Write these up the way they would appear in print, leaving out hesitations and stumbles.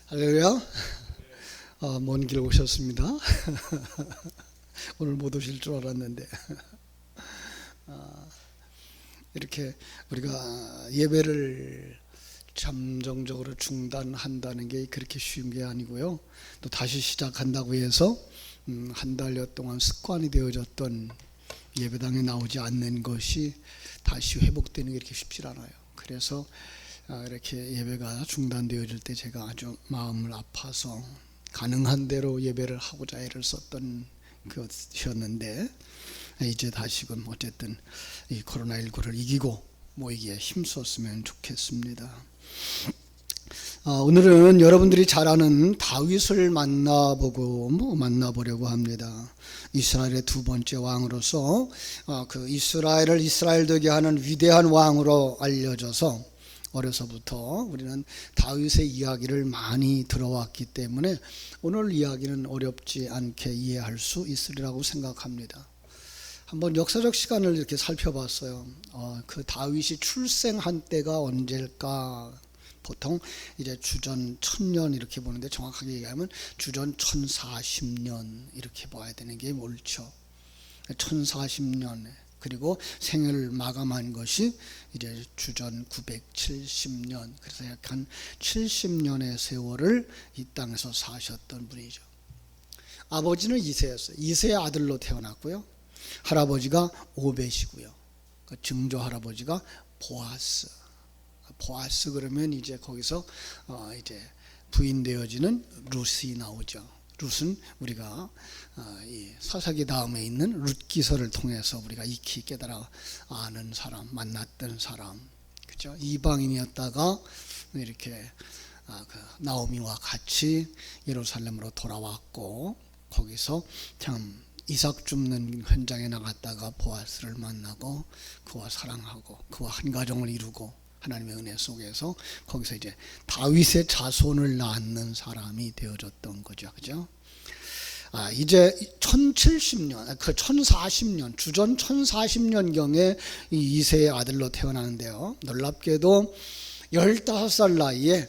할렐루야. 먼 길 오셨습니다. 오늘 못 오실 줄 알았는데 이렇게 우리가 예배를 잠정적으로 중단한다는 게 그렇게 쉬운 게 아니고요. 또 다시 시작한다고 해서 한 달여 동안 습관이 되어졌던 예배당에 나오지 않는 것이 다시 회복되는 게 그렇게 쉽지 않아요. 그래서 이렇게 예배가 중단되어질 때 제가 아주 마음을 아파서 가능한 대로 예배를 하고자 애를 썼던 것이었는데, 이제 다시금 어쨌든 이 코로나19를 이기고 모이기에 힘썼으면 좋겠습니다. 오늘은 여러분들이 잘 아는 다윗을 만나보려고 합니다. 이스라엘의 두 번째 왕으로서 그 이스라엘을 이스라엘 되게 하는 위대한 왕으로 알려져서 어려서부터 우리는 다윗의 이야기를 많이 들어왔기 때문에 오늘 이야기는 어렵지 않게 이해할 수 있으리라고 생각합니다. 한번 역사적 시간을 이렇게 살펴봤어요. 그 다윗이 출생한 때가 언제일까? 보통 이제 주전 1000년 이렇게 보는데, 정확하게 얘기하면 주전 1040년 이렇게 봐야 되는 게 옳죠. 1040년에, 그리고 생을 마감한 것이 이제 주전 970년, 그래서 약 한 70년의 세월을 이 땅에서 사셨던 분이죠. 아버지는 이새였어요. 이새의 아들로 태어났고요. 할아버지가 오벳이고요. 증조 할아버지가 보아스. 보아스 그러면 이제 거기서 이제 부인 되어지는 룻이 나오죠. 룻은 우리가 이 사사기 다음에 있는 룻기서를 통해서 우리가 익히 깨달아 아는 사람, 만났던 사람, 그죠? 이방인이었다가 이렇게 그 나오미와 같이 예루살렘으로 돌아왔고, 거기서 참 이삭 줍는 현장에 나갔다가 보아스를 만나고 그와 사랑하고 그와 한 가정을 이루고 하나님의 은혜 속에서 거기서 이제 다윗의 자손을 낳는 사람이 되어졌던 거죠. 그죠? 이제 1070년, 1040년, 주전 1040년경에 이 이새의 아들로 태어나는데요. 놀랍게도 15살 나이에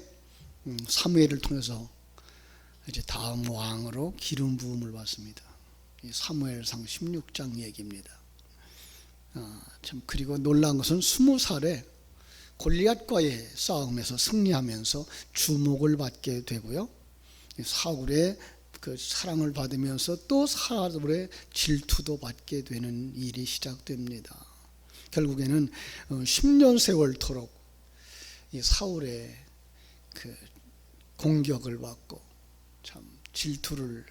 사무엘을 통해서 이제 다음 왕으로 기름 부음을 받습니다. 사무엘상 16장 얘기입니다. 참, 그리고 놀라운 것은 20살에 골리앗과의 싸움에서 승리하면서 주목을 받게 되고요. 사울의 그 사랑을 받으면서 또 사울의 질투도 받게 되는 일이 시작됩니다. 결국에는 10년 세월토록 이 사울의 그 공격을 받고 참 질투를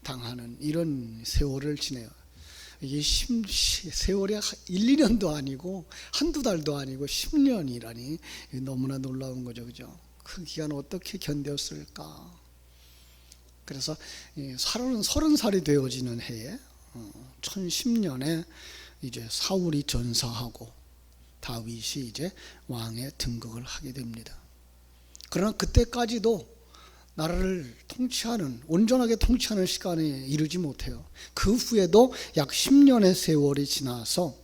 당하는 이런 세월을 지내요. 이게 세월이 1, 2년도 아니고 한두 달도 아니고 10년이라니 너무나 놀라운 거죠. 그죠? 그 기간 어떻게 견뎠을까? 그래서 30살이 되어지는 해에 1010년에 이제 사울이 전사하고 다윗이 이제 왕에 등극을 하게 됩니다. 그러나 그때까지도 나라를 온전하게 통치하는 시간에 이르지 못해요. 그 후에도 약 10년의 세월이 지나서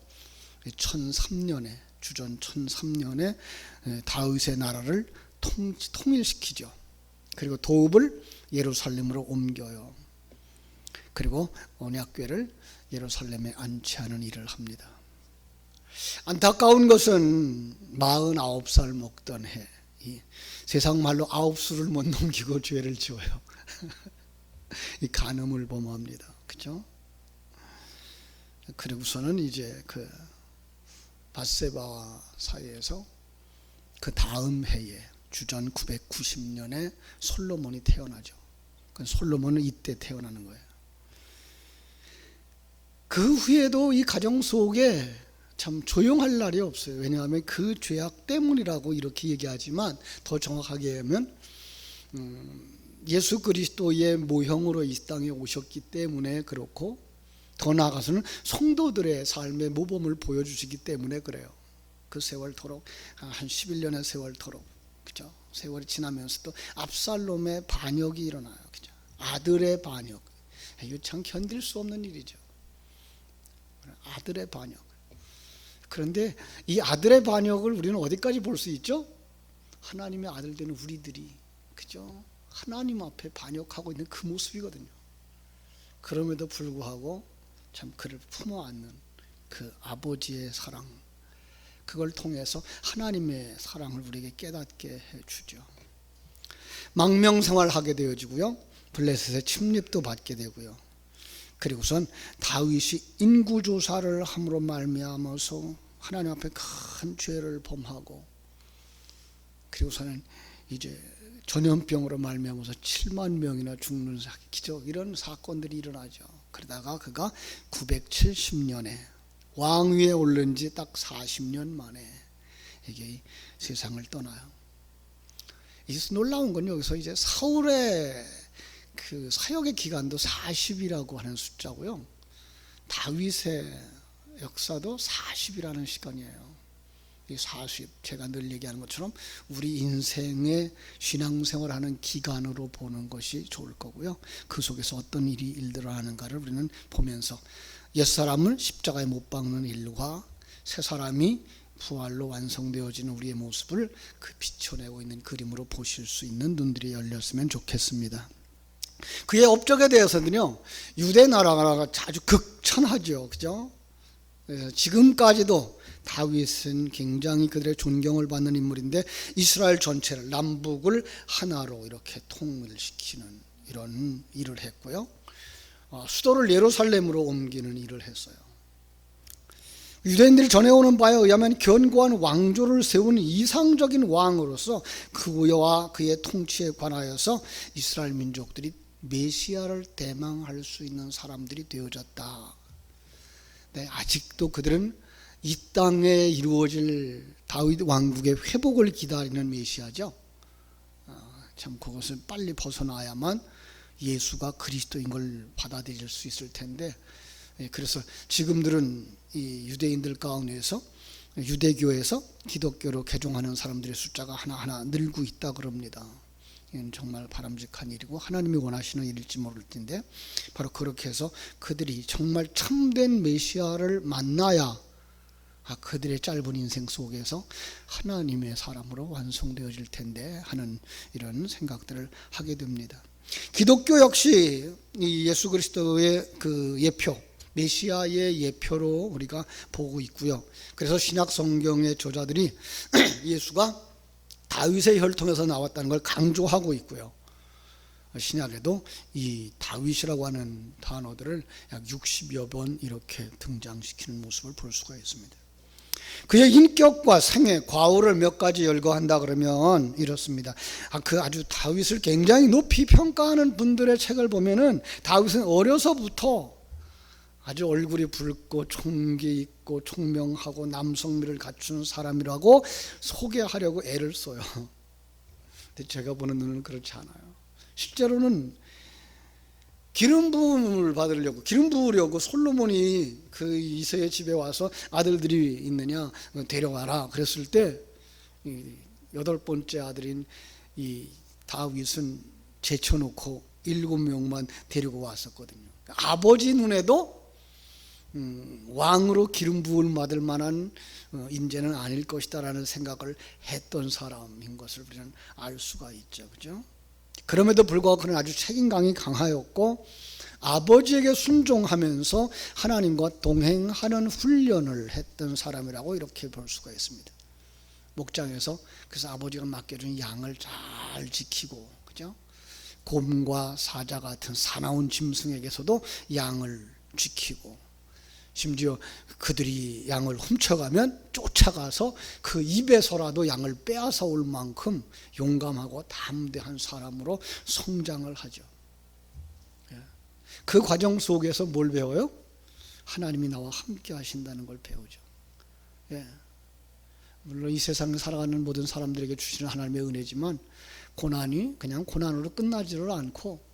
1003년에, 주전 1003년에 다윗의 나라를 통일시키죠. 그리고 도읍을 예루살렘으로 옮겨요. 그리고 언약궤를 예루살렘에 안치하는 일을 합니다. 안타까운 것은 49살 먹던 해, 세상 말로 9수를 못 넘기고 죄를 지어요. 이 간음을 범합니다. 그죠? 그리고서는 이제 그 밧세바와 사이에서 그 다음 해에 주전 990년에 솔로몬이 태어나죠. 솔로몬은 이때 태어나는 거예요. 그 후에도 이 가정 속에 참 조용할 날이 없어요. 왜냐하면 그 죄악 때문이라고 이렇게 얘기하지만, 더 정확하게 하면 예수 그리스도의 모형으로 이 땅에 오셨기 때문에 그렇고, 더 나아가서는 성도들의 삶의 모범을 보여주시기 때문에 그래요. 그 세월토록, 한 11년의 세월토록, 그죠? 세월이 지나면서 또 압살롬의 반역이 일어나요. 그죠? 아들의 반역. 이거 참 견딜 수 없는 일이죠. 아들의 반역. 그런데 이 아들의 반역을 우리는 어디까지 볼 수 있죠? 하나님의 아들 되는 우리들이, 그죠? 하나님 앞에 반역하고 있는 그 모습이거든요. 그럼에도 불구하고 참 그를 품어 안는 그 아버지의 사랑, 그걸 통해서 하나님의 사랑을 우리에게 깨닫게 해주죠. 망명생활하게 되어지고요, 블레셋의 침립도 받게 되고요, 그리고선 다윗이 인구조사를 함으로 말미암아서 하나님 앞에 큰 죄를 범하고, 그리고서는 이제 전염병으로 말미암아서 7만 명이나 죽는 기적, 이런 사건들이 일어나죠. 그러다가 그가 970년에 왕위에 오른 지 딱 40년 만에 이게 세상을 떠나요. 이 놀라운 건 여기서 이제 사울의 그 사역의 기간도 40이라고 하는 숫자고요, 다윗의 역사도 40이라는 시간이에요. 이 40, 제가 늘 얘기하는 것처럼 우리 인생의 신앙생활하는 기간으로 보는 것이 좋을 거고요, 그 속에서 어떤 일이 일들어가는가를 우리는 보면서 옛사람을 십자가에 못 박는 일과 새 사람이 부활로 완성되어지는 우리의 모습을 그 비춰내고 있는 그림으로 보실 수 있는 눈들이 열렸으면 좋겠습니다. 그의 업적에 대해서는요, 유대 나라가 아주 극찬하죠, 그죠? 그래서 지금까지도 다윗은 굉장히 그들의 존경을 받는 인물인데, 이스라엘 전체를, 남북을 하나로 이렇게 통일시키는 이런 일을 했고요, 수도를 예루살렘으로 옮기는 일을 했어요. 유대인들이 전해오는 바에 의하면 견고한 왕조를 세운 이상적인 왕으로서 그와 그의 통치에 관하여서 이스라엘 민족들이 메시아를 대망할 수 있는 사람들이 되어졌다. 네, 아직도 그들은 이 땅에 이루어질 다윗 왕국의 회복을 기다리는 메시아죠. 참 그것을 빨리 벗어나야만 예수가 그리스도인 걸 받아들일 수 있을 텐데, 그래서 지금들은 이 유대인들 가운데서, 유대교에서 기독교로 개종하는 사람들의 숫자가 하나하나 늘고 있다 그럽니다. 이건 정말 바람직한 일이고 하나님이 원하시는 일일지 모를 텐데, 바로 그렇게 해서 그들이 정말 참된 메시아를 만나야 그들의 짧은 인생 속에서 하나님의 사람으로 완성되어질 텐데 하는 이런 생각들을 하게 됩니다. 기독교 역시 이 예수 그리스도의 그 예표, 메시아의 예표로 우리가 보고 있고요. 그래서 신약 성경의 저자들이 예수가 다윗의 혈통에서 나왔다는 걸 강조하고 있고요, 신약에도 이 다윗이라고 하는 단어들을 약 60여 번 이렇게 등장시키는 모습을 볼 수가 있습니다. 그의 인격과 생애, 과오를 몇 가지 열거한다 그러면 이렇습니다. 그 아주 다윗을 굉장히 높이 평가하는 분들의 책을 보면은 다윗은 어려서부터 아주 얼굴이 붉고 총기 있고 총명하고 남성미를 갖추는 사람이라고 소개하려고 애를 써요. 근데 제가 보는 눈은 그렇지 않아요. 실제로는 기름 부음을 받으려고, 기름 부으려고 솔로몬이 그 이새의 집에 와서 아들들이 있느냐 데려와라 그랬을 때, 8번째 아들인 이 다윗은 제쳐놓고 7명만 데리고 왔었거든요. 아버지 눈에도 왕으로 기름 부음을 받을 만한 인재는 아닐 것이다 라는 생각을 했던 사람인 것을 우리는 알 수가 있죠, 그죠? 그럼에도 불구하고 그는 아주 책임감이 강하였고, 아버지에게 순종하면서 하나님과 동행하는 훈련을 했던 사람이라고 이렇게 볼 수가 있습니다. 목장에서 그래서 아버지가 맡겨준 양을 잘 지키고, 그죠? 곰과 사자 같은 사나운 짐승에게서도 양을 지키고, 심지어 그들이 양을 훔쳐가면 쫓아가서 그 입에서라도 양을 빼앗아 올 만큼 용감하고 담대한 사람으로 성장을 하죠. 그 과정 속에서 뭘 배워요? 하나님이 나와 함께 하신다는 걸 배우죠. 물론 이 세상을 살아가는 모든 사람들에게 주시는 하나님의 은혜지만, 고난이 그냥 고난으로 끝나지를 않고,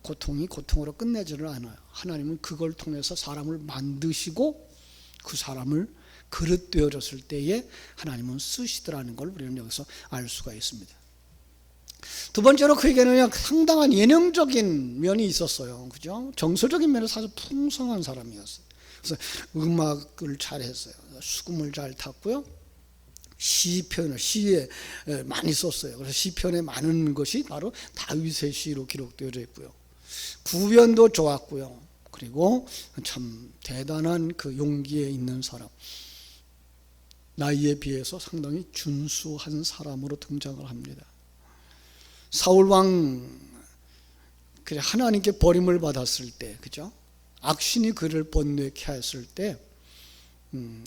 고통이 고통으로 끝내지를 않아요. 하나님은 그걸 통해서 사람을 만드시고 그 사람을 그릇 되어졌을 때에 하나님은 쓰시더라는 걸 우리는 여기서 알 수가 있습니다. 두 번째로 그에게는 상당한 예능적인 면이 있었어요, 그죠? 정서적인 면에서 아주 풍성한 사람이었어요. 그래서 음악을 잘했어요. 수금을 잘 탔고요, 시편을 시에 많이 썼어요. 그래서 시편에 많은 것이 바로 다윗의 시로 기록되어져 있고요. 구변도 좋았고요. 그리고 참 대단한 그 용기에 있는 사람, 나이에 비해서 상당히 준수한 사람으로 등장을 합니다. 사울 왕 하나님께 버림을 받았을 때, 그죠? 악신이 그를 번뇌케 했을 때,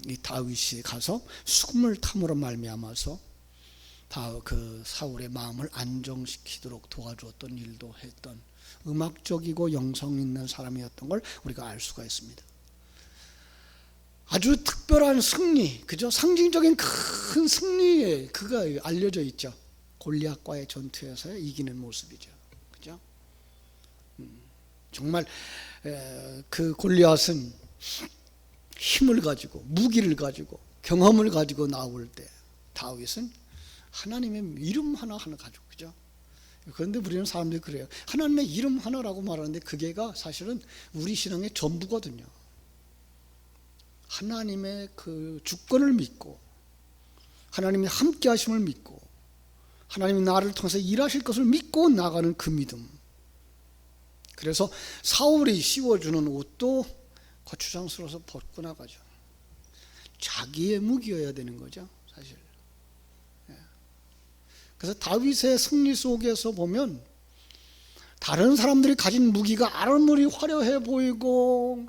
이 다윗이 가서 수금을 탐으로 말미암아서 다 그 사울의 마음을 안정시키도록 도와주었던 일도 했던 음악적이고 영성 있는 사람이었던 걸 우리가 알 수가 있습니다. 아주 특별한 승리, 그죠? 상징적인 큰 승리에 그가 알려져 있죠. 골리앗과의 전투에서 이기는 모습이죠. 그죠? 정말 그 골리앗은 힘을 가지고 무기를 가지고 경험을 가지고 나올 때 다윗은 하나님의 이름 하나 가지고, 그죠? 그런데 우리는 사람들이 그래요. 하나님의 이름 하나라고 말하는데 그게가 사실은 우리 신앙의 전부거든요. 하나님의 그 주권을 믿고 하나님의 함께 하심을 믿고 하나님이 나를 통해서 일하실 것을 믿고 나가는 그 믿음. 그래서 사울이 씌워주는 옷도 거추장스러워서 벗고 나가죠. 자기의 무기여야 되는 거죠, 사실. 그래서 다윗의 승리 속에서 보면 다른 사람들이 가진 무기가 아무리 화려해 보이고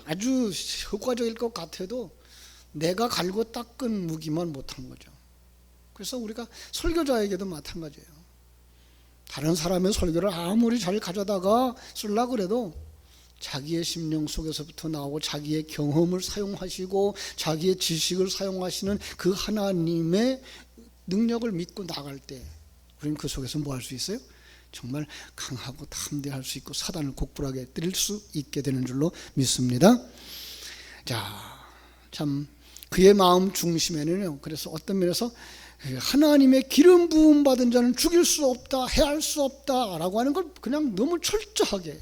아주 효과적일 것 같아도 내가 갈고 닦은 무기만 못한 거죠. 그래서 우리가 설교자에게도 마찬가지예요. 다른 사람의 설교를 아무리 잘 가져다가 쓰려고 그래도 자기의 심령 속에서부터 나오고 자기의 경험을 사용하시고 자기의 지식을 사용하시는 그 하나님의 능력을 믿고 나갈 때 우리는 그 속에서 뭐 할 수 있어요? 정말 강하고 담대할 수 있고 사단을 곡불하게 때릴 수 있게 되는 줄로 믿습니다. 자, 참 그의 마음 중심에는요, 그래서 어떤 면에서 하나님의 기름 부음 받은 자는 죽일 수 없다, 해할 수 없다라고 하는 걸 그냥 너무 철저하게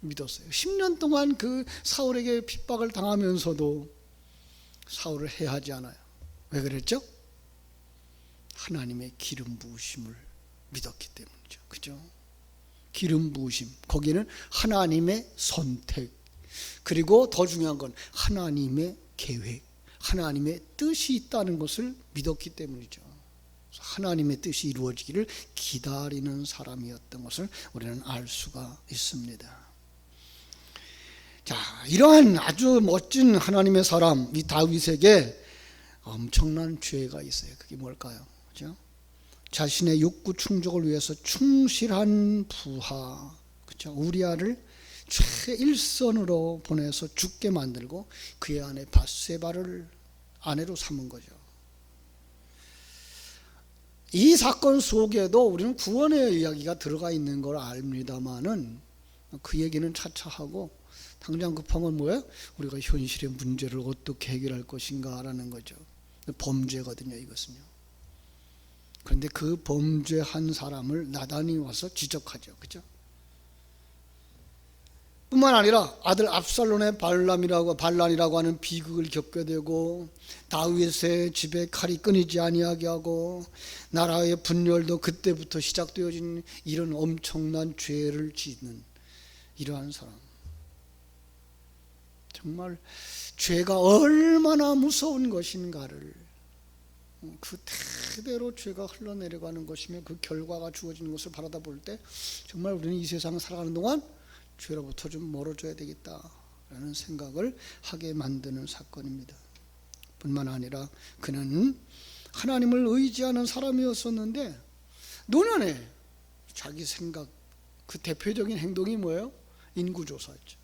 믿었어요. 10년 동안 그 사울에게 핍박을 당하면서도 사울을 해하지 않아요. 왜 그랬죠? 하나님의 기름 부으심을 믿었기 때문이죠. 그죠? 기름 부으심. 거기는 하나님의 선택. 그리고 더 중요한 건 하나님의 계획, 하나님의 뜻이 있다는 것을 믿었기 때문이죠. 하나님의 뜻이 이루어지기를 기다리는 사람이었던 것을 우리는 알 수가 있습니다. 자, 이러한 아주 멋진 하나님의 사람, 이 다윗에게 엄청난 죄가 있어요. 그게 뭘까요? 그죠? 자신의 욕구 충족을 위해서 충실한 부하, 그죠? 우리아를 최일선으로 보내서 죽게 만들고 그의 아내 밧세바를 아내로 삼은 거죠. 이 사건 속에도 우리는 구원의 이야기가 들어가 있는 걸 압니다만은 그 얘기는 차차 하고 당장 급한 건 뭐예요? 우리가 현실의 문제를 어떻게 해결할 것인가라는 거죠. 범죄거든요, 이것은요. 그런데 그 범죄한 사람을 나단이 와서 지적하죠. 그죠? 뿐만 아니라 아들 압살롬의 반란이라고 하는 비극을 겪게 되고 다윗의 집에 칼이 끊이지 아니하게 하고 나라의 분열도 그때부터 시작되어진 이런 엄청난 죄를 짓는 이러한 사람. 정말 죄가 얼마나 무서운 것인가를 그 대대로 죄가 흘러내려가는 것이며 그 결과가 주어지는 것을 바라다 볼 때 정말 우리는 이 세상을 살아가는 동안 죄로부터 좀 멀어져야 되겠다라는 생각을 하게 만드는 사건입니다. 뿐만 아니라 그는 하나님을 의지하는 사람이었었는데 노년에 자기 생각, 그 대표적인 행동이 뭐예요? 인구조사였죠.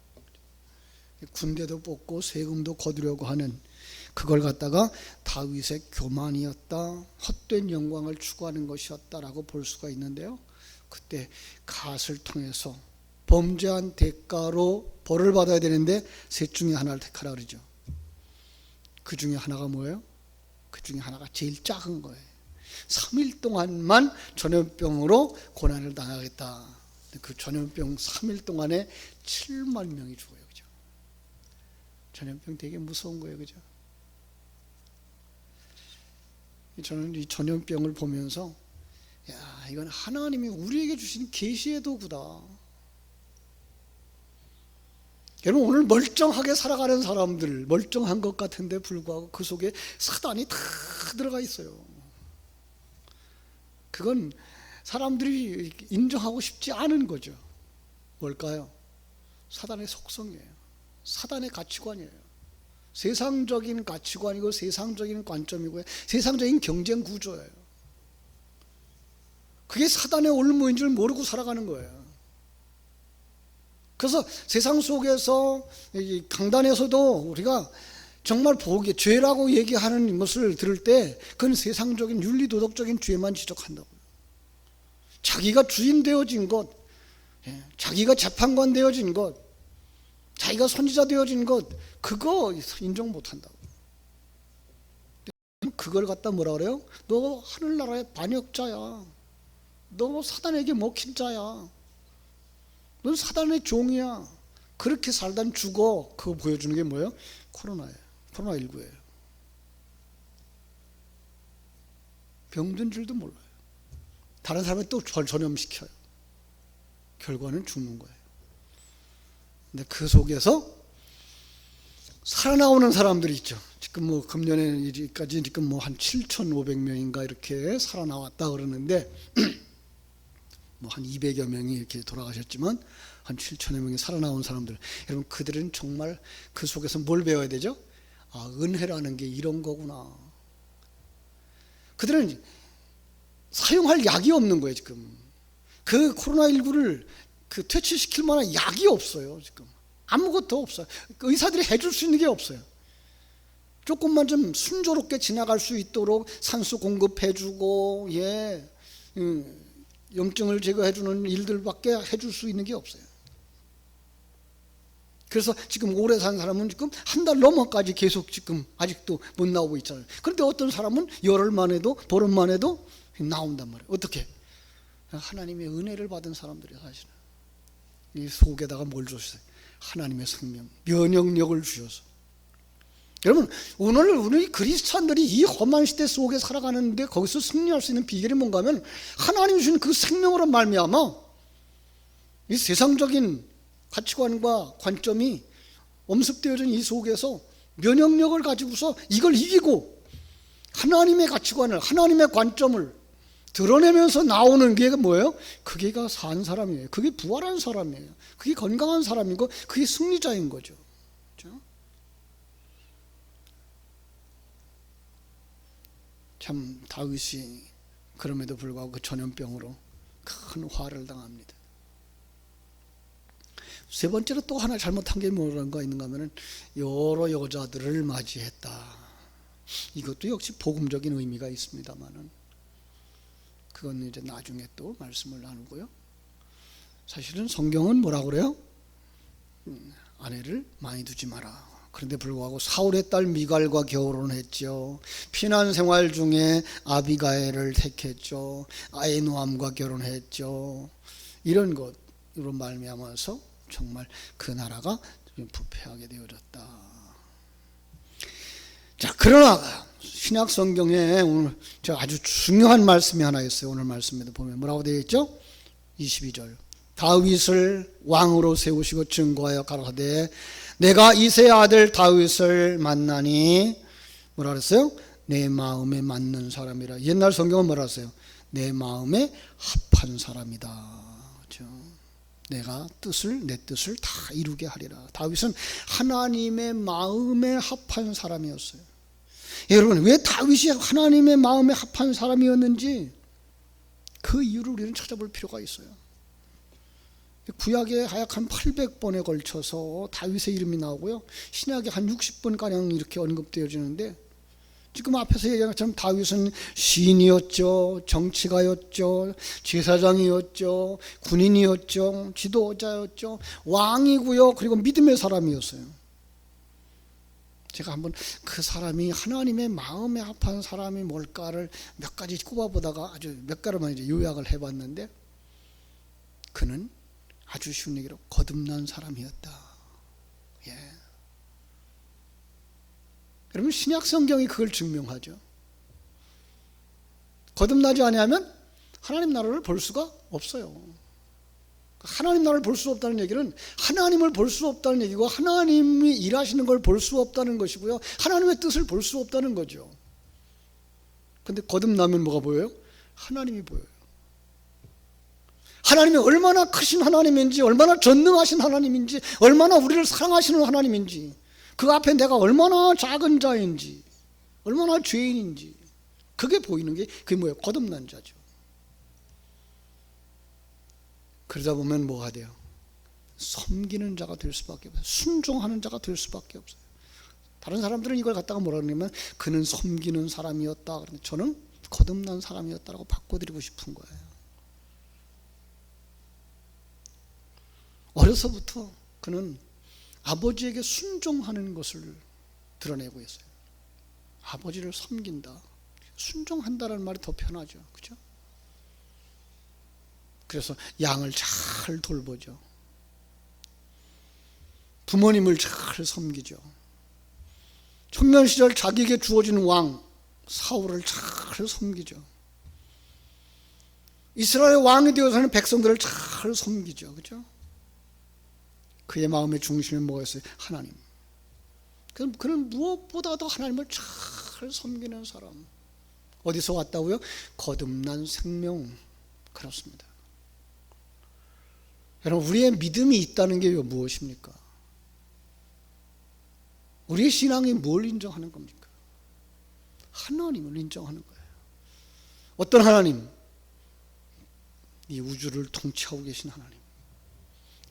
군대도 뽑고 세금도 거두려고 하는 그걸 갖다가 다윗의 교만이었다, 헛된 영광을 추구하는 것이었다라고 볼 수가 있는데요. 그때 갓을 통해서 범죄한 대가로 벌을 받아야 되는데 셋 중에 하나를 택하라 그러죠. 그 중에 하나가 뭐예요? 그 중에 하나가 제일 작은 거예요. 3일 동안만 전염병으로 고난을 당하겠다. 그 전염병 3일 동안에 7만 명이 죽어요. 그죠? 전염병 되게 무서운 거예요. 그죠? 저는 이 전염병을 보면서 야, 이건 하나님이 우리에게 주신 계시의 도구다. 여러분, 오늘 멀쩡하게 살아가는 사람들, 멀쩡한 것 같은데 불구하고 그 속에 사단이 다 들어가 있어요. 그건 사람들이 인정하고 싶지 않은 거죠. 뭘까요? 사단의 속성이에요. 사단의 가치관이에요. 세상적인 가치관이고 세상적인 관점이고 세상적인 경쟁 구조예요. 그게 사단의 올무인 줄 모르고 살아가는 거예요. 그래서 세상 속에서 강단에서도 우리가 정말 보기에 죄라고 얘기하는 것을 들을 때 그건 세상적인 윤리도덕적인 죄만 지적한다고요. 자기가 주인 되어진 것, 자기가 재판관 되어진 것, 자기가 선지자 되어진 것, 그거 인정 못한다고. 그걸 갖다 뭐라 그래요? 너 하늘나라의 반역자야. 너 사단에게 먹힌 자야. 넌 사단의 종이야. 그렇게 살단 죽어. 그거 보여주는 게 뭐예요? 코로나예요. 코로나19예요. 병든 줄도 몰라요. 다른 사람이 또 전염시켜요. 결과는 죽는 거예요. 근데 그 속에서 살아나오는 사람들이 있죠. 지금 금년에까지 지금 한 7,500명인가 이렇게 살아나왔다 그러는데 한 200여 명이 이렇게 돌아가셨지만 한 7천여 명이 살아나온 사람들, 여러분 그들은 정말 그 속에서 뭘 배워야 되죠? 은혜라는 게 이런 거구나. 그들은 사용할 약이 없는 거예요. 지금 그 코로나19를 퇴치시킬 만한 약이 없어요. 지금 아무것도 없어요. 의사들이 해줄 수 있는 게 없어요. 조금만 좀 순조롭게 지나갈 수 있도록 산소 공급해주고 염증을 제거해주는 일들밖에 해줄 수 있는 게 없어요. 그래서 지금 오래 산 사람은 지금 한 달 넘어까지 계속 지금 아직도 못 나오고 있잖아요. 그런데 어떤 사람은 열흘만 해도 보름만 해도 나온단 말이에요. 어떻게? 하나님의 은혜를 받은 사람들이 사실은 이 속에다가 뭘 주셨어요? 하나님의 생명, 면역력을 주셔서. 여러분, 오늘 우리 그리스찬들이 이 험한 시대 속에 살아가는데 거기서 승리할 수 있는 비결이 뭔가 하면 하나님 주신 그 생명으로 말미암아 이 세상적인 가치관과 관점이 엄습되어진 이 속에서 면역력을 가지고서 이걸 이기고 하나님의 가치관을, 하나님의 관점을 드러내면서 나오는 게 뭐예요? 그게가 산 사람이에요. 그게 부활한 사람이에요. 그게 건강한 사람이고 그게 승리자인 거죠. 그렇죠? 참 다윗이 그럼에도 불구하고 그 전염병으로 큰 화를 당합니다. 세 번째로 또 하나 잘못한 게 뭐가 있는가 하면은 여러 여자들을 맞이했다. 이것도 역시 복음적인 의미가 있습니다만은 그건 이제 나중에 또 말씀을 나누고요. 사실은 성경은 뭐라고 그래요? 아내를 많이 두지 마라. 그런데 불구하고 사울의 딸 미갈과 결혼했죠. 피난 생활 중에 아비가엘을 택했죠. 아히노암과 결혼했죠. 이런 것으로 말미암아서 정말 그 나라가 부패하게 되어졌다. 자, 그러나 신약 성경에 오늘 아주 중요한 말씀이 하나 있어요. 오늘 말씀에도 보면 뭐라고 되어 있죠? 22절. 다윗을 왕으로 세우시고 증거하여 가라사대 내가 이새의 아들 다윗을 만나니 뭐라 그랬어요? 내 마음에 맞는 사람이라. 옛날 성경은 뭐라 했어요? 내 마음에 합한 사람이다. 그렇죠? 내가 내 뜻을 다 이루게 하리라. 다윗은 하나님의 마음에 합한 사람이었어요. 여러분, 왜 다윗이 하나님의 마음에 합한 사람이었는지 그 이유를 우리는 찾아볼 필요가 있어요. 구약에 하약 한 800번에 걸쳐서 다윗의 이름이 나오고요. 신약에 한 60번가량 이렇게 언급되어지는데 지금 앞에서 얘기한 것처럼 다윗은 시인이었죠. 정치가였죠. 제사장이었죠. 군인이었죠. 지도자였죠. 왕이고요. 그리고 믿음의 사람이었어요. 제가 한번 그 사람이 하나님의 마음에 합한 사람이 뭘까를 몇 가지 꼽아보다가 아주 몇 가지만 이제 요약을 해봤는데 그는 아주 쉬운 얘기로 거듭난 사람이었다. 예. 여러분 신약 성경이 그걸 증명하죠. 거듭나지 아니하면 하나님 나라를 볼 수가 없어요. 하나님 나라를 볼 수 없다는 얘기는 하나님을 볼 수 없다는 얘기고, 하나님이 일하시는 걸 볼 수 없다는 것이고요, 하나님의 뜻을 볼 수 없다는 거죠. 근데 거듭나면 뭐가 보여요? 하나님이 보여요. 하나님이 얼마나 크신 하나님인지, 얼마나 전능하신 하나님인지, 얼마나 우리를 사랑하시는 하나님인지, 그 앞에 내가 얼마나 작은 자인지, 얼마나 죄인인지, 그게 보이는 게 그게 뭐예요? 거듭난 자죠. 그러다 보면 뭐가 돼요? 섬기는 자가 될 수밖에 없어요. 순종하는 자가 될 수밖에 없어요. 다른 사람들은 이걸 갖다가 뭐라 그러냐면 그는 섬기는 사람이었다. 그런데 저는 거듭난 사람이었다라고 바꿔드리고 싶은 거예요. 어려서부터 그는 아버지에게 순종하는 것을 드러내고 있어요. 아버지를 섬긴다. 순종한다라는 말이 더 편하죠. 그죠? 그래서 양을 잘 돌보죠. 부모님을 잘 섬기죠. 청년 시절 자기에게 주어진 왕 사울을 잘 섬기죠. 이스라엘 왕이 되어서는 백성들을 잘 섬기죠. 그죠? 그의 마음의 중심에 뭐였어요? 하나님. 그는 무엇보다도 하나님을 잘 섬기는 사람. 어디서 왔다고요? 거듭난 생명. 그렇습니다. 여러분, 우리의 믿음이 있다는 게 무엇입니까? 우리의 신앙이 뭘 인정하는 겁니까? 하나님을 인정하는 거예요. 어떤 하나님? 이 우주를 통치하고 계신 하나님,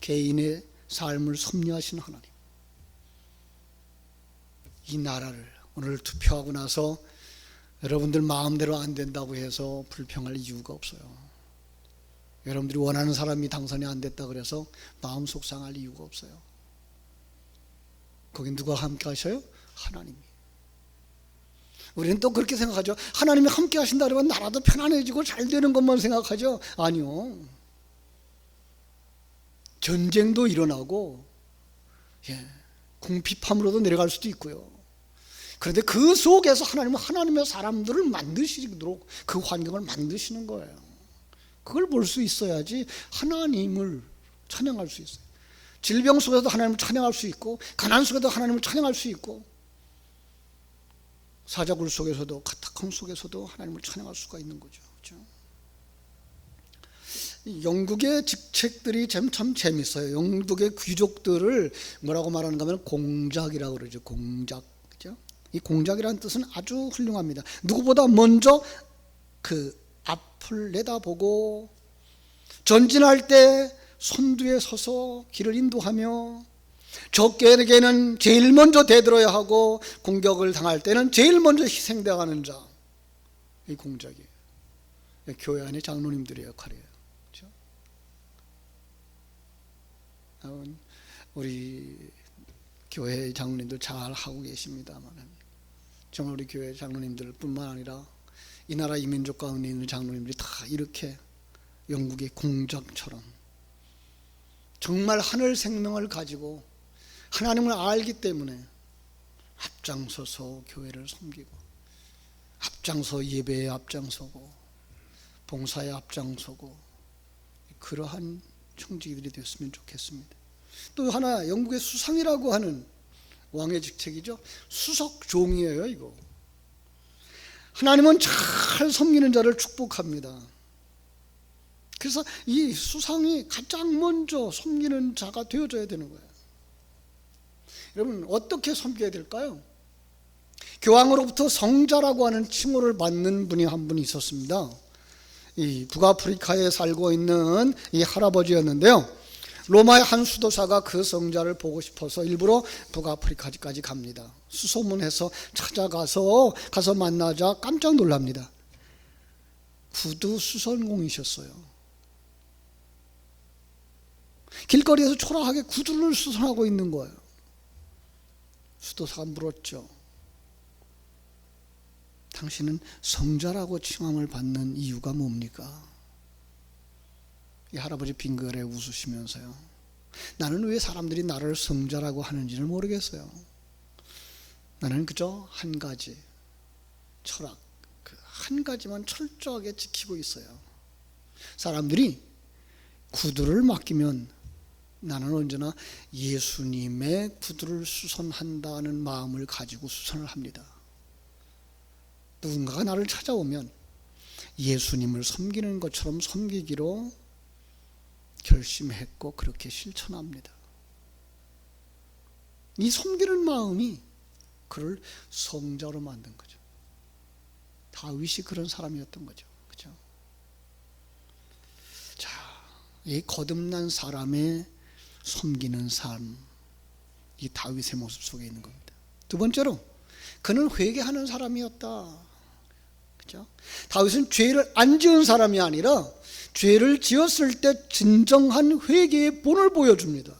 개인의 삶을 섭리하신 하나님. 이 나라를 오늘 투표하고 나서 여러분들 마음대로 안 된다고 해서 불평할 이유가 없어요. 여러분들이 원하는 사람이 당선이 안 됐다 그래서 마음 속상할 이유가 없어요. 거긴 누가 함께 하셔요? 하나님이. 우리는 또 그렇게 생각하죠. 하나님이 함께 하신다 그러면 나라도 편안해지고 잘 되는 것만 생각하죠. 아니요. 전쟁도 일어나고, 궁핍함으로도 내려갈 수도 있고요. 그런데 그 속에서 하나님은 하나님의 사람들을 만드시도록 그 환경을 만드시는 거예요. 그걸 볼 수 있어야지 하나님을 찬양할 수 있어요. 질병 속에서도 하나님을 찬양할 수 있고, 가난 속에도 하나님을 찬양할 수 있고, 사자굴 속에서도 카타콤 속에서도 하나님을 찬양할 수가 있는 거죠. 그렇죠? 영국의 직책들이 참 재밌어요. 영국의 귀족들을 뭐라고 말하는가 하면 공작이라고 그러죠. 공작. 그죠? 이 공작이라는 뜻은 아주 훌륭합니다. 누구보다 먼저 그 앞을 내다보고, 전진할 때 선두에 서서 길을 인도하며, 적에게는 제일 먼저 대들어야 하고, 공격을 당할 때는 제일 먼저 희생당하는 자. 이 공작이에요. 교회 안의 장로님들의 역할이에요. 그렇죠? 우리 교회 장로님들 잘 하고 계십니다만, 정말 우리 교회 장로님들 뿐만 아니라 이 나라 이민족 가운데 있는 장로님들이 다 이렇게 영국의 공작처럼 정말 하늘 생명을 가지고 하나님을 알기 때문에 앞장서서 교회를 섬기고, 앞장서 예배에 앞장서고, 봉사에 앞장서고, 그러한 청지기들이 됐으면 좋겠습니다. 또 하나, 영국의 수상이라고 하는 왕의 직책이죠. 수석종이에요. 이거 하나님은 잘 섬기는 자를 축복합니다. 그래서 이 수상이 가장 먼저 섬기는 자가 되어져야 되는 거예요. 여러분, 어떻게 섬겨야 될까요? 교황으로부터 성자라고 하는 칭호를 받는 분이 한 분이 있었습니다. 이 북아프리카에 살고 있는 이 할아버지였는데요, 로마의 한 수도사가 그 성자를 보고 싶어서 일부러 북아프리카까지 갑니다. 수소문해서 찾아가서 만나자 깜짝 놀랍니다. 구두 수선공이셨어요. 길거리에서 초라하게 구두를 수선하고 있는 거예요. 수도사가 물었죠. 당신은 성자라고 칭함을 받는 이유가 뭡니까? 이 할아버지 빙그레 웃으시면서요, 나는 왜 사람들이 나를 성자라고 하는지를 모르겠어요. 나는 그저 한 가지 철학, 한 가지만 철저하게 지키고 있어요. 사람들이 구두를 맡기면 나는 언제나 예수님의 구두를 수선한다는 마음을 가지고 수선을 합니다. 누군가가 나를 찾아오면 예수님을 섬기는 것처럼 섬기기로 결심했고 그렇게 실천합니다. 이 섬기는 마음이 그를 성자로 만든 거죠. 다윗이 그런 사람이었던 거죠. 그죠? 자, 이 거듭난 사람의 섬기는 삶, 이 다윗의 모습 속에 있는 겁니다. 두 번째로, 그는 회개하는 사람이었다. 그죠? 다윗은 죄를 안 지은 사람이 아니라 죄를 지었을 때 진정한 회개의 본을 보여줍니다.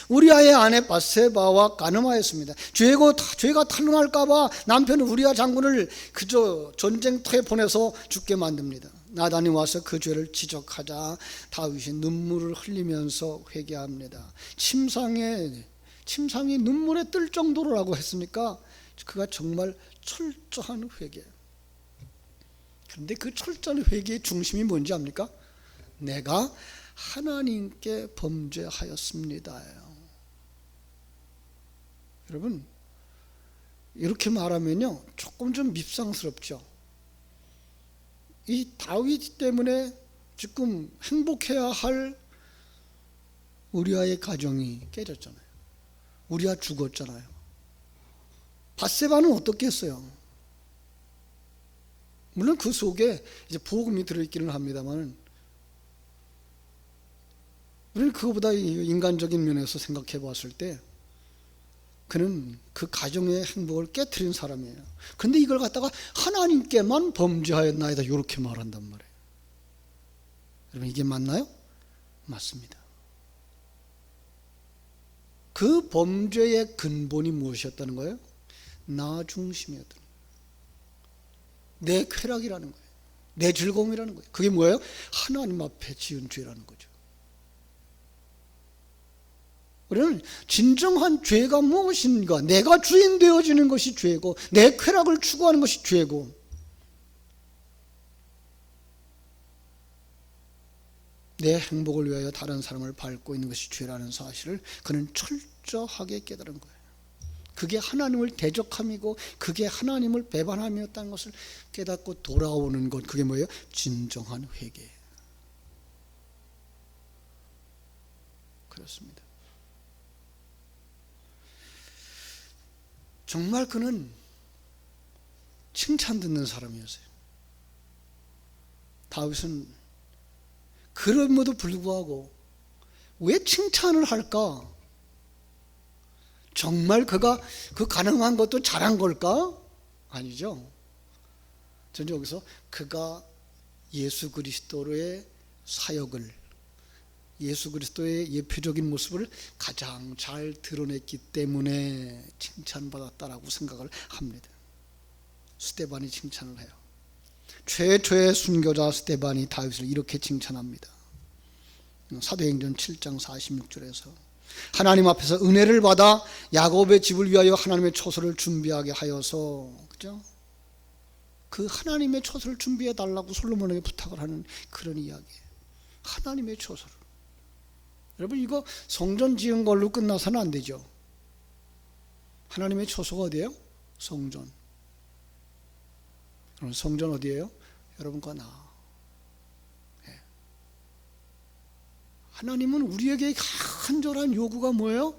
우리아의 아내 밧세바와 간음하였습니다. 죄가 탄로날까봐 남편 우리아 장군을 그저 전쟁터에 보내서 죽게 만듭니다. 나단이 와서 그 죄를 지적하자 다윗이 눈물을 흘리면서 회개합니다. 침상이 눈물에 뜰 정도로라고 했으니까 그가 정말 철저한 회개. 그런데 그 철저한 회개의 중심이 뭔지 압니까? 내가 하나님께 범죄하였습니다. 여러분, 이렇게 말하면요 조금 좀 밉상스럽죠. 이 다윗 때문에 지금 행복해야 할 우리아의 가정이 깨졌잖아요. 우리아 죽었잖아요. 밧세바는 어떻게 했어요? 물론 그 속에 이제 복음이 들어있기는 합니다만, 우리는 그거보다 인간적인 면에서 생각해 봤을 때 그는 그 가정의 행복을 깨트린 사람이에요. 그런데 이걸 갖다가 하나님께만 범죄하였나이다 이렇게 말한단 말이에요. 여러분, 이게 맞나요? 맞습니다. 그 범죄의 근본이 무엇이었다는 거예요? 나 중심이었다는 거예요. 내 쾌락이라는 거예요. 내 즐거움이라는 거예요. 그게 뭐예요? 하나님 앞에 지은 죄라는 거죠. 우리는 진정한 죄가 무엇인가, 내가 주인 되어지는 것이 죄고 내 쾌락을 추구하는 것이 죄고, 내 행복을 위하여 다른 사람을 밟고 있는 것이 죄라는 사실을 그는 철저하게 깨달은 거예요. 그게 하나님을 대적함이고 그게 하나님을 배반함이었다는 것을 깨닫고 돌아오는 것, 그게 뭐예요? 진정한 회개. 그렇습니다. 정말 그는 칭찬 듣는 사람이었어요. 다윗은 그럼에도 불구하고 왜 칭찬을 할까? 정말 그가 그 가능한 것도 잘한 걸까? 아니죠. 저는 여기서 그가 예수 그리스도의 사역을, 예수 그리스도의 예표적인 모습을 가장 잘 드러냈기 때문에 칭찬받았다라고 생각을 합니다. 스데반이 칭찬을 해요. 최초의 순교자 스데반이 다윗을 이렇게 칭찬합니다. 사도행전 7장 46절에서 하나님 앞에서 은혜를 받아 야곱의 집을 위하여 하나님의 초소를 준비하게 하여서, 그죠? 그 하나님의 초소를 준비해 달라고 솔로몬에게 부탁을 하는 그런 이야기예요. 하나님의 초소를. 여러분, 이거 성전 지은 걸로 끝나서는 안 되죠. 하나님의 초소가 어디예요? 성전. 그럼 성전 어디예요? 여러분과 나. 하나님은 우리에게 간절한 요구가 뭐예요?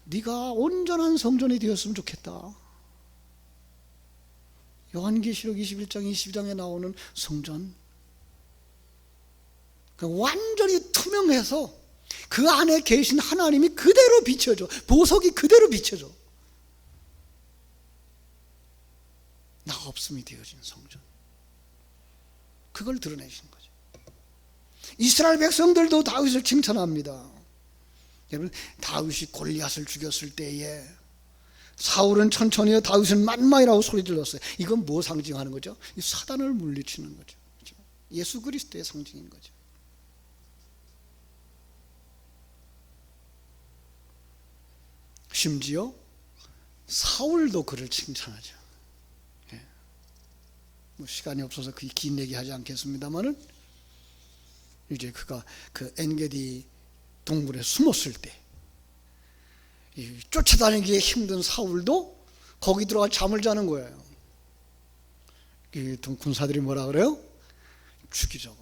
네가 온전한 성전이 되었으면 좋겠다. 요한계시록 21장 22장에 나오는 성전, 완전히 투명해서 그 안에 계신 하나님이 그대로 비춰져, 보석이 그대로 비춰져. 나 없음이 되어진 성전, 그걸 드러내신 거죠. 이스라엘 백성들도 다윗을 칭찬합니다. 여러분, 다윗이 골리앗을 죽였을 때에 사울은 천천히요, 다윗은 만만이라고 소리 질렀어요. 이건 뭐 상징하는 거죠? 이 사단을 물리치는 거죠. 그렇죠? 예수 그리스도의 상징인 거죠. 심지어 사울도 그를 칭찬하죠. 뭐 시간이 없어서 그 긴 얘기 하지 않겠습니다만은, 이제 그가 그 엔게디 동굴에 숨었을 때 쫓아다니기에 힘든 사울도 거기 들어가 잠을 자는 거예요. 이 군사들이 뭐라 그래요? 죽이자고.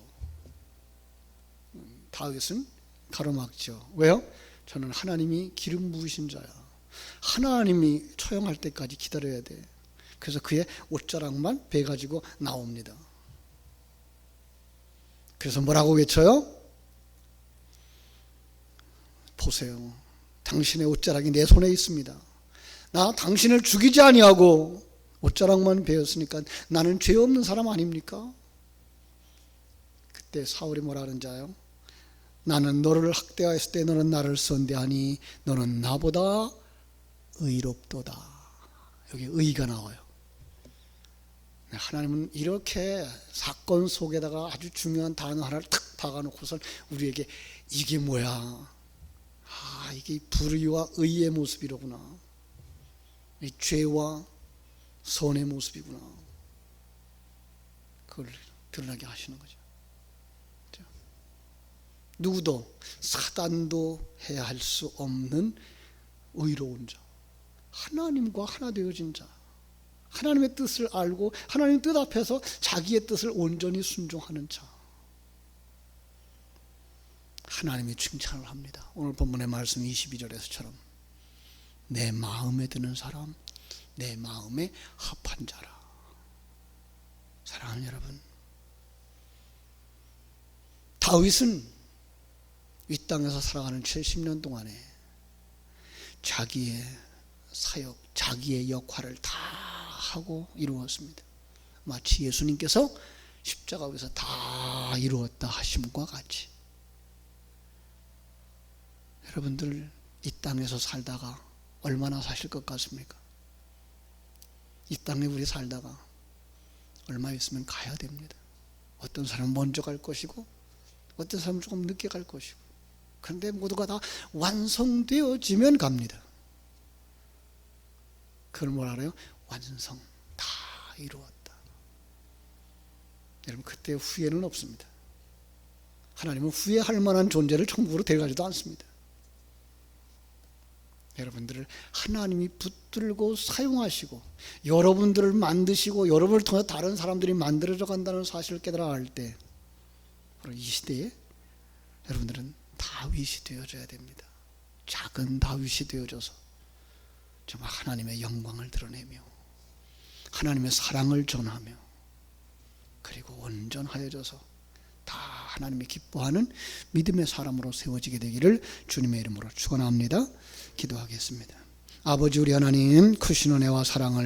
다윗은 가로막죠. 왜요? 저는 하나님이 기름 부으신 자야. 하나님이 처형할 때까지 기다려야 돼. 그래서 그의 옷자락만 베가지고 나옵니다. 그래서 뭐라고 외쳐요? 보세요, 당신의 옷자락이 내 손에 있습니다. 나 당신을 죽이지 아니하고 옷자락만 베었으니까 나는 죄 없는 사람 아닙니까? 그때 사울이 뭐라 하는지 알아요? 나는 너를 학대하였을 때 너는 나를 선대하니 너는 나보다 의롭도다. 여기 의가 나와요. 하나님은 이렇게 사건 속에다가 아주 중요한 단어 하나를 탁 박아놓고선 우리에게 이게 뭐야? 이게 불의와 의의 모습이로구나. 이 죄와 선의 모습이구나. 그걸 드러나게 하시는 거죠. 누구도 사단도 해야 할 수 없는 의로운 자, 하나님과 하나 되어진 자, 하나님의 뜻을 알고 하나님 뜻 앞에서 자기의 뜻을 온전히 순종하는 자, 하나님이 칭찬을 합니다. 오늘 본문의 말씀 22절에서처럼 내 마음에 드는 사람, 내 마음에 합한 자라. 사랑하는 여러분, 다윗은 이 땅에서 살아가는 70년 동안에 자기의 사역, 자기의 역할을 다 하고 이루었습니다. 마치 예수님께서 십자가 위에서 다 이루었다 하심과 같이. 여러분들 이 땅에서 살다가 얼마나 사실 것 같습니까? 이 땅에 우리 살다가 얼마 있으면 가야 됩니다. 어떤 사람은 먼저 갈 것이고 어떤 사람은 조금 늦게 갈 것이고, 그런데 모두가 다 완성되어지면 갑니다. 그걸 뭐라 그래요? 완성, 다 이루었다. 여러분, 그때 후회는 없습니다. 하나님은 후회할 만한 존재를 천국으로 데려가지도 않습니다. 여러분들을 하나님이 붙들고 사용하시고 여러분들을 만드시고 여러분을 통해 다른 사람들이 만들어져 간다는 사실을 깨달아 알 때, 바로 이 시대에 여러분들은 다윗이 되어져야 됩니다. 작은 다윗이 되어져서 정말 하나님의 영광을 드러내며 하나님의 사랑을 전하며, 그리고 온전하여져서 다 하나님이 기뻐하는 믿음의 사람으로 세워지게 되기를 주님의 이름으로 축원합니다. 기도하겠습니다. 아버지, 우리 하나님, 크신 은혜와 사랑을